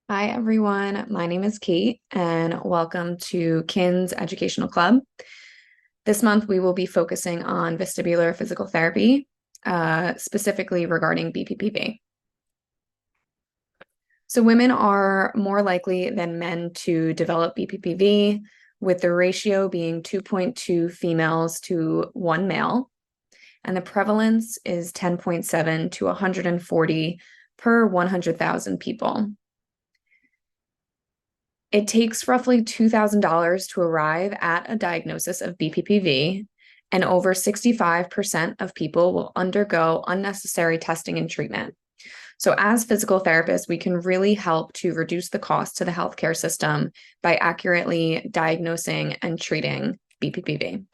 Hi, everyone. My name is Kate, and welcome to KINS Educational Club. This month, we will be focusing on vestibular physical therapy, specifically regarding BPPV. So, women are more likely than men to develop BPPV, with the ratio being 2.2 females to 1 male, and the prevalence is 10.7 to 140 per 100,000 people. It takes roughly $2,000 to arrive at a diagnosis of BPPV, and over 65% of people will undergo unnecessary testing and treatment. So, as physical therapists, we can really help to reduce the cost to the healthcare system by accurately diagnosing and treating BPPV.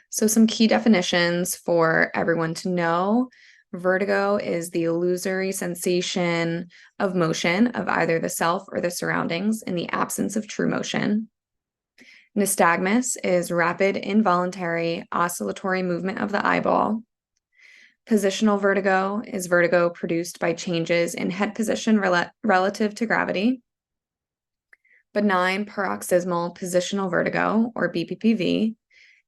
So, some key definitions for everyone to know. Vertigo is the illusory sensation of motion of either the self or the surroundings in the absence of true motion. Nystagmus is rapid, involuntary, oscillatory movement of the eyeball. Positional vertigo is vertigo produced by changes in head position relative to gravity. Benign paroxysmal positional vertigo, or BPPV,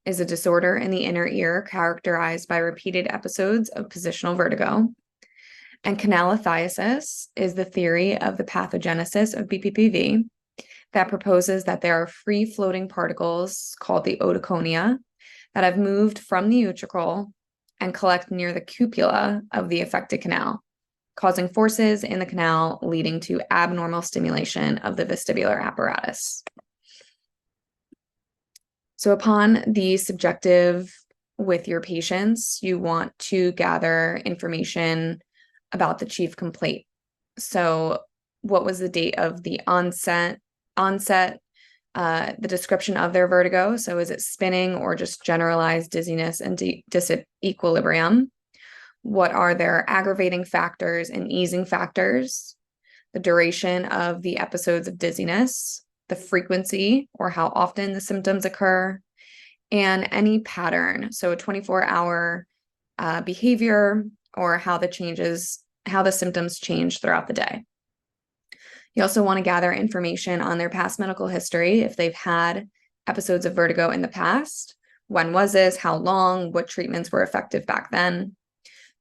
is a disorder in the inner ear characterized by repeated episodes of positional vertigo. And canalithiasis is the theory of the pathogenesis of BPPV that proposes that there are free-floating particles called the otoconia that have moved from the utricle and collect near the cupula of the affected canal, causing forces in the canal leading to abnormal stimulation of the vestibular apparatus. So upon the subjective with your patients, you want to gather information about the chief complaint. So what was the date of the onset, the description of their vertigo. So is it spinning or just generalized dizziness and disequilibrium? What are their aggravating factors and easing factors? The duration of the episodes of dizziness, the frequency or how often the symptoms occur, and any pattern. So a 24-hour behavior or how the symptoms change throughout the day. You also want to gather information on their past medical history. If they've had episodes of vertigo in the past, when was this, how long, what treatments were effective back then?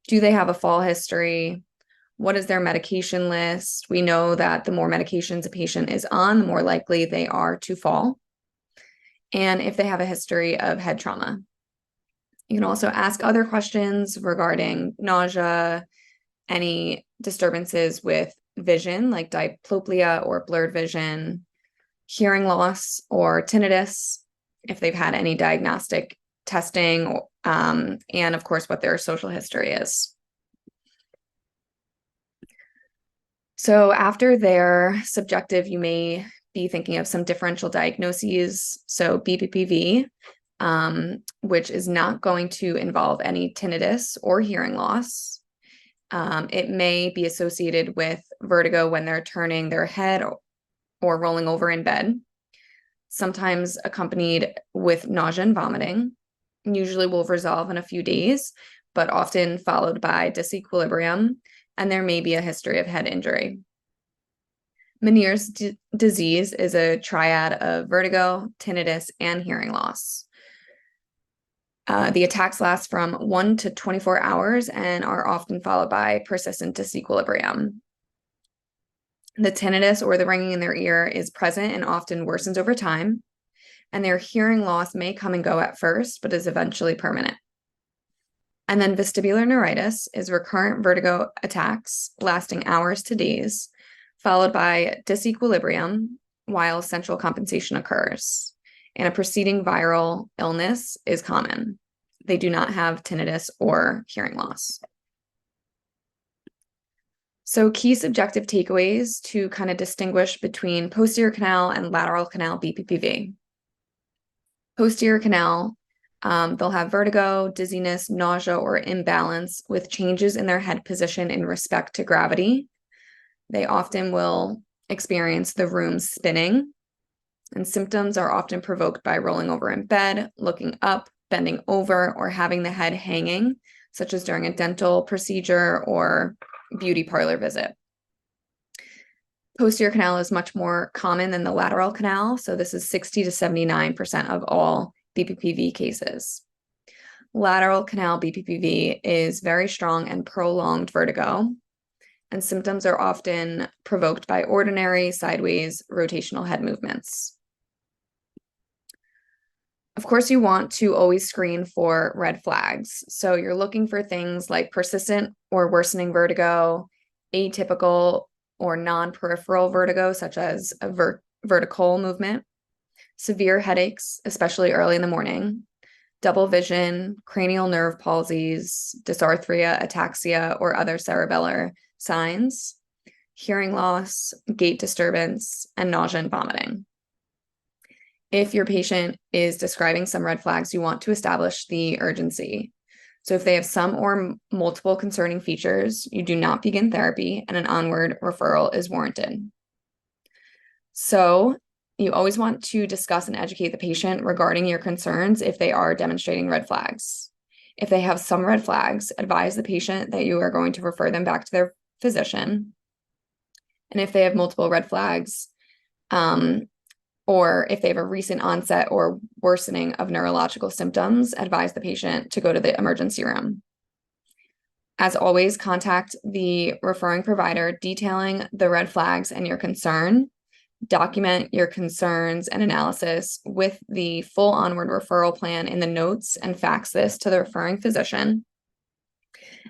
Do they have a fall history? What is their medication list? We know that the more medications a patient is on, the more likely they are to fall. And if they have a history of head trauma. You can also ask other questions regarding nausea, any disturbances with vision, like diplopia or blurred vision, hearing loss or tinnitus, if they've had any diagnostic testing, and of course, what their social history is. So after their subjective, you may be thinking of some differential diagnoses. So BPPV, which is not going to involve any tinnitus or hearing loss. It may be associated with vertigo when they're turning their head or rolling over in bed, sometimes accompanied with nausea and vomiting. Usually will resolve in a few days, but often followed by disequilibrium, and there may be a history of head injury. Meniere's disease is a triad of vertigo, tinnitus, and hearing loss. The attacks last from 1 to 24 hours and are often followed by persistent disequilibrium. The tinnitus or the ringing in their ear is present and often worsens over time, and their hearing loss may come and go at first, but is eventually permanent. And then vestibular neuritis is recurrent vertigo attacks lasting hours to days, followed by disequilibrium while central compensation occurs. And a preceding viral illness is common. They do not have tinnitus or hearing loss. So key subjective takeaways to kind of distinguish between posterior canal and lateral canal BPPV. Posterior canal, they'll have vertigo, dizziness, nausea, or imbalance with changes in their head position in respect to gravity. They often will experience the room spinning, and symptoms are often provoked by rolling over in bed, looking up, bending over, or having the head hanging, such as during a dental procedure or beauty parlor visit. Posterior canal is much more common than the lateral canal. So this is 60 to 79% of all BPPV cases. Lateral canal BPPV is very strong and prolonged vertigo, and symptoms are often provoked by ordinary sideways rotational head movements. Of course, you want to always screen for red flags. So you're looking for things like persistent or worsening vertigo, atypical or non-peripheral vertigo, such as a vertical movement, severe headaches, especially early in the morning, double vision, cranial nerve palsies, dysarthria, ataxia, or other cerebellar signs, hearing loss, gait disturbance, and nausea and vomiting. If your patient is describing some red flags, you want to establish the urgency. So if they have some or multiple concerning features, you do not begin therapy and an onward referral is warranted. So you always want to discuss and educate the patient regarding your concerns if they are demonstrating red flags. If they have some red flags, advise the patient that you are going to refer them back to their physician. And if they have multiple red flags, or if they have a recent onset or worsening of neurological symptoms, advise the patient to go to the emergency room. As always, contact the referring provider detailing the red flags and your concern. Document your concerns and analysis with the full onward referral plan in the notes and fax this to the referring physician.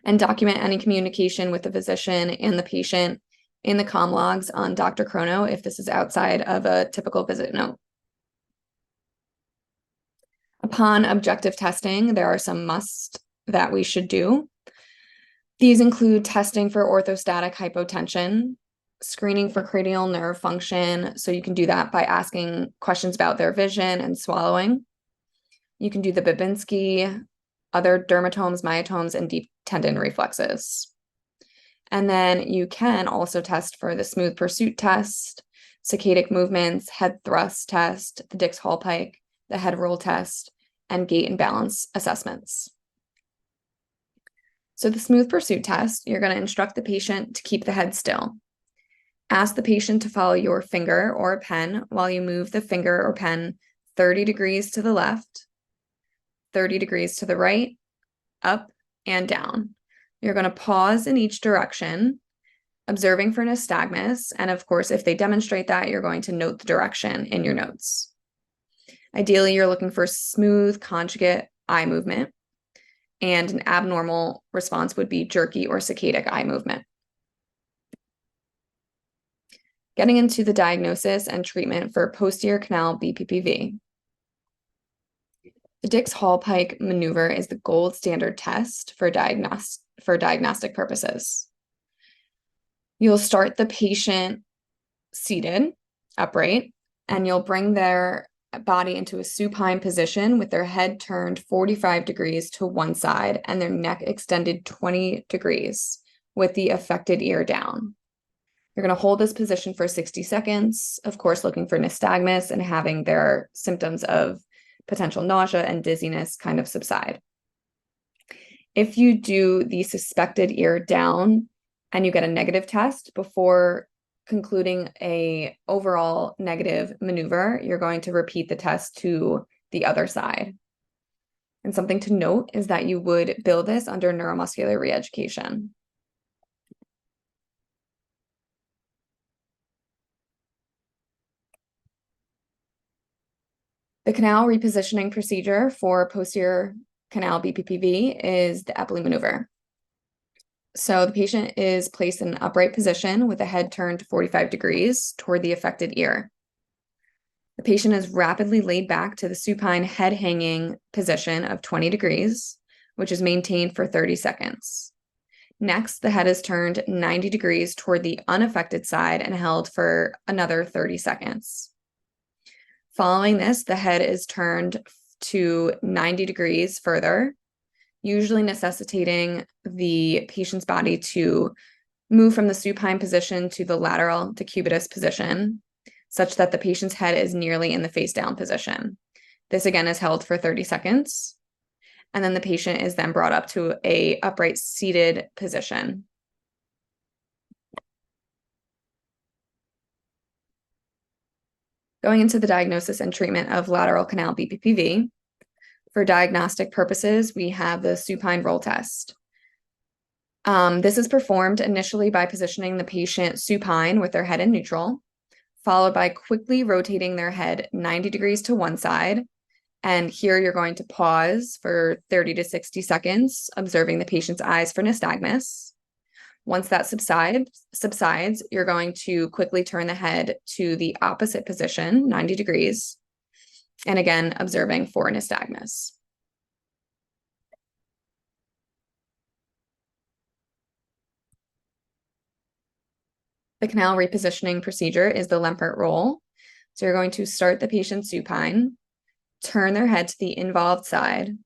And document any communication with the physician and the patient in the comm logs on Dr. Chrono if this is outside of a typical visit note. Upon objective testing, there are some musts that we should do. These include testing for orthostatic hypotension, screening for cranial nerve function. So you can do that by asking questions about their vision and swallowing. You can do the Babinski, other dermatomes, myotomes, and deep tendon reflexes. And then you can also test for the smooth pursuit test, saccadic movements, head thrust test, the Dix-Hallpike, the head roll test, and gait and balance assessments. So the smooth pursuit test, you're going to instruct the patient to keep the head still. Ask the patient to follow your finger or a pen while you move the finger or pen 30 degrees to the left, 30 degrees to the right, up and down. You're going to pause in each direction, observing for nystagmus. And of course, if they demonstrate that, you're going to note the direction in your notes. Ideally, you're looking for smooth conjugate eye movement, and an abnormal response would be jerky or saccadic eye movement. Getting into the diagnosis and treatment for posterior canal BPPV. The Dix-Hallpike maneuver is the gold standard test for diagnostic purposes. You'll start the patient seated, upright, and you'll bring their body into a supine position with their head turned 45 degrees to one side and their neck extended 20 degrees with the affected ear down. You're going to hold this position for 60 seconds, of course, looking for nystagmus and having their symptoms of potential nausea and dizziness kind of subside. If you do the suspected ear down and you get a negative test before concluding a overall negative maneuver, you're going to repeat the test to the other side. And something to note is that you would bill this under neuromuscular reeducation. The canal repositioning procedure for posterior canal BPPV is the Epley maneuver. So the patient is placed in an upright position with the head turned 45 degrees toward the affected ear. The patient is rapidly laid back to the supine head hanging position of 20 degrees, which is maintained for 30 seconds. Next, the head is turned 90 degrees toward the unaffected side and held for another 30 seconds. Following this, the head is turned to 90 degrees further, usually necessitating the patient's body to move from the supine position to the lateral decubitus position, such that the patient's head is nearly in the face down position. This again is held for 30 seconds. And then the patient is then brought up to a upright seated position. Going into the diagnosis and treatment of lateral canal BPPV, for diagnostic purposes, we have the supine roll test. This is performed initially by positioning the patient supine with their head in neutral, followed by quickly rotating their head 90 degrees to one side. And here you're going to pause for 30 to 60 seconds, observing the patient's eyes for nystagmus. Once that subsides, you're going to quickly turn the head to the opposite position, 90 degrees, and again, observing for nystagmus. The canal repositioning procedure is the Lempert roll. So you're going to start the patient supine, turn their head to the involved side,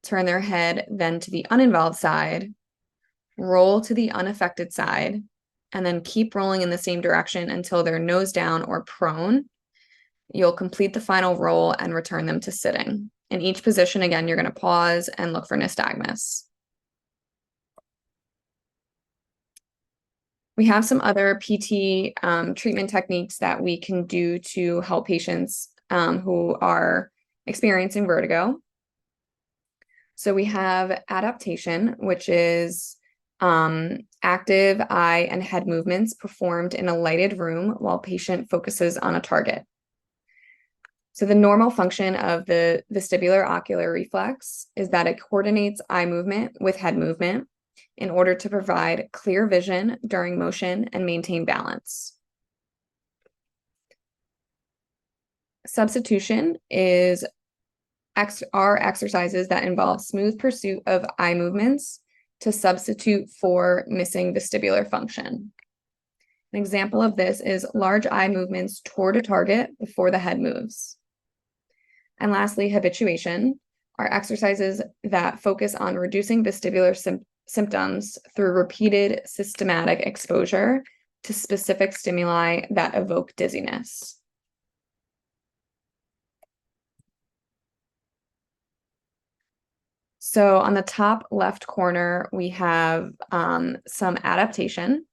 turn their head then to the uninvolved side, roll to the unaffected side, and then keep rolling in the same direction until they're nose down or prone. You'll complete the final roll and return them to sitting. In each position, again, you're going to pause and look for nystagmus. We have some other PT treatment techniques that we can do to help patients who are experiencing vertigo. So we have adaptation, which is active eye and head movements performed in a lighted room while patient focuses on a target. So the normal function of the vestibular ocular reflex is that it coordinates eye movement with head movement in order to provide clear vision during motion and maintain balance. Substitution are exercises that involve smooth pursuit of eye movements to substitute for missing vestibular function. An example of this is large eye movements toward a target before the head moves. And lastly, habituation are exercises that focus on reducing vestibular symptoms through repeated systematic exposure to specific stimuli that evoke dizziness. So on the top left corner, we have some adaptation.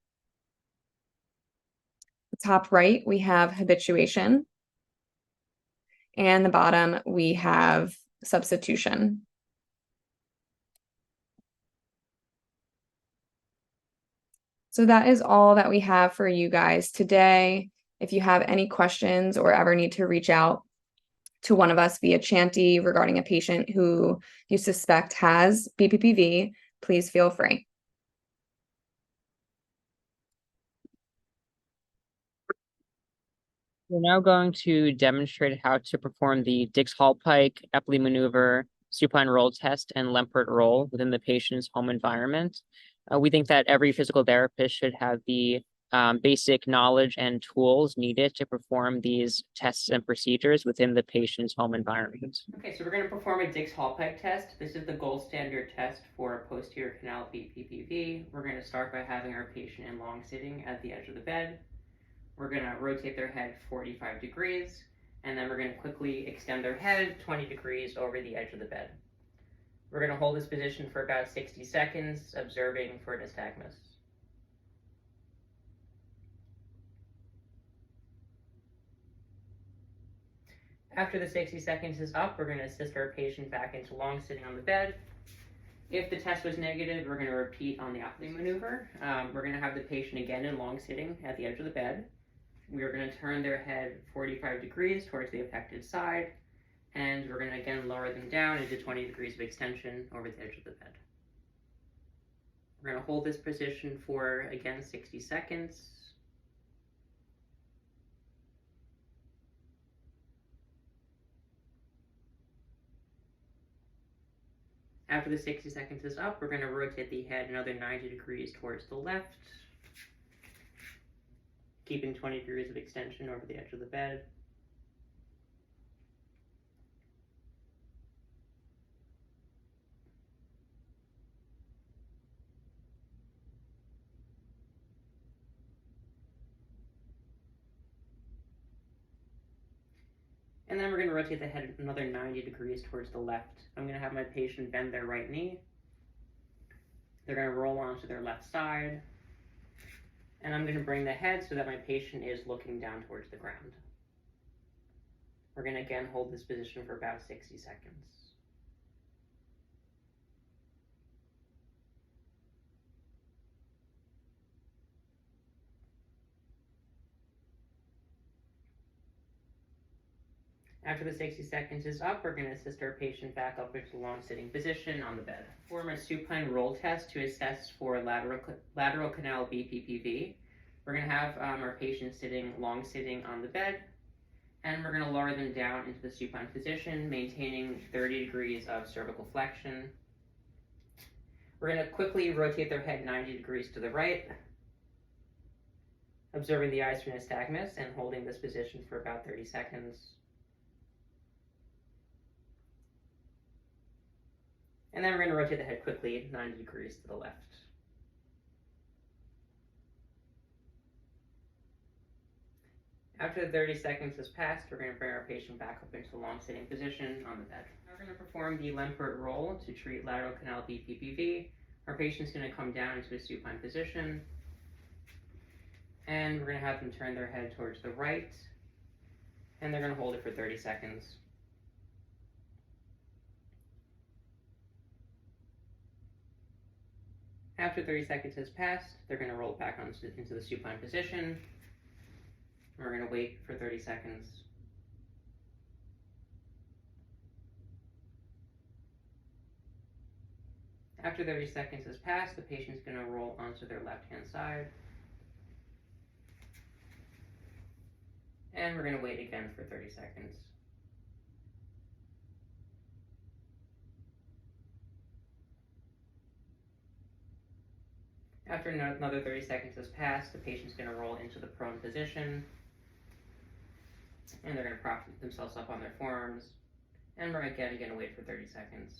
The top right, we have habituation. And the bottom, we have substitution. So that is all that we have for you guys today. If you have any questions or ever need to reach out to one of us via Chanty regarding a patient who you suspect has BPPV, please feel free. We're now going to demonstrate how to perform the Dix-Hallpike, Epley maneuver, supine roll test, and Lempert roll within the patient's home environment. We think that every physical therapist should have the basic knowledge and tools needed to perform these tests and procedures within the patient's home environment. Okay, so we're going to perform a Dix-Hallpike test. This is the gold standard test for posterior canal BPPV. We're going to start by having our patient in long sitting at the edge of the bed. We're going to rotate their head 45 degrees, and then we're going to quickly extend their head 20 degrees over the edge of the bed. We're going to hold this position for about 60 seconds, observing for nystagmus. After the 60 seconds is up, we're going to assist our patient back into long sitting on the bed. If the test was negative, we're going to repeat on the Epley maneuver. We're going to have the patient again in long sitting at the edge of the bed. We are going to turn their head 45 degrees towards the affected side, and we're going to again lower them down into 20 degrees of extension over the edge of the bed. We're going to hold this position for, again, 60 seconds. After the 60 seconds is up, we're going to rotate the head another 90 degrees towards the left, keeping 20 degrees of extension over the edge of the bed. And then we're going to rotate the head another 90 degrees towards the left. I'm going to have my patient bend their right knee. They're going to roll onto their left side. And I'm going to bring the head so that my patient is looking down towards the ground. We're going to again hold this position for about 60 seconds. After the 60 seconds is up, we're going to assist our patient back up into long sitting position on the bed. Perform a supine roll test to assess for lateral canal BPPV. We're going to have our patient long sitting on the bed, and we're going to lower them down into the supine position, maintaining 30 degrees of cervical flexion. We're going to quickly rotate their head 90 degrees to the right, observing the eyes for nystagmus and holding this position for about 30 seconds. And then we're going to rotate the head quickly 90 degrees to the left. After the 30 seconds has passed, we're going to bring our patient back up into long sitting position on the bed. Now we're going to perform the Lempert roll to treat lateral canal BPPV. Our patient's going to come down into a supine position, and we're going to have them turn their head towards the right, and they're going to hold it for 30 seconds. After 30 seconds has passed, they're going to roll back into the supine position. We're going to wait for 30 seconds. After 30 seconds has passed, the patient's going to roll onto their left-hand side. And we're going to wait again for 30 seconds. After another 30 seconds has passed, the patient's going to roll into the prone position, and they're going to prop themselves up on their forearms, and we're again going to wait for 30 seconds.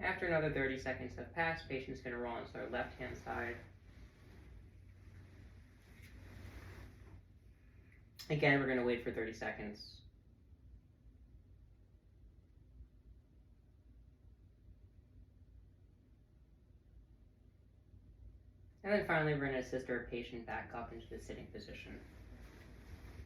After another 30 seconds have passed, patient's going to roll onto their left-hand side. Again, we're going to wait for 30 seconds. And then finally, we're going to assist our patient back up into the sitting position.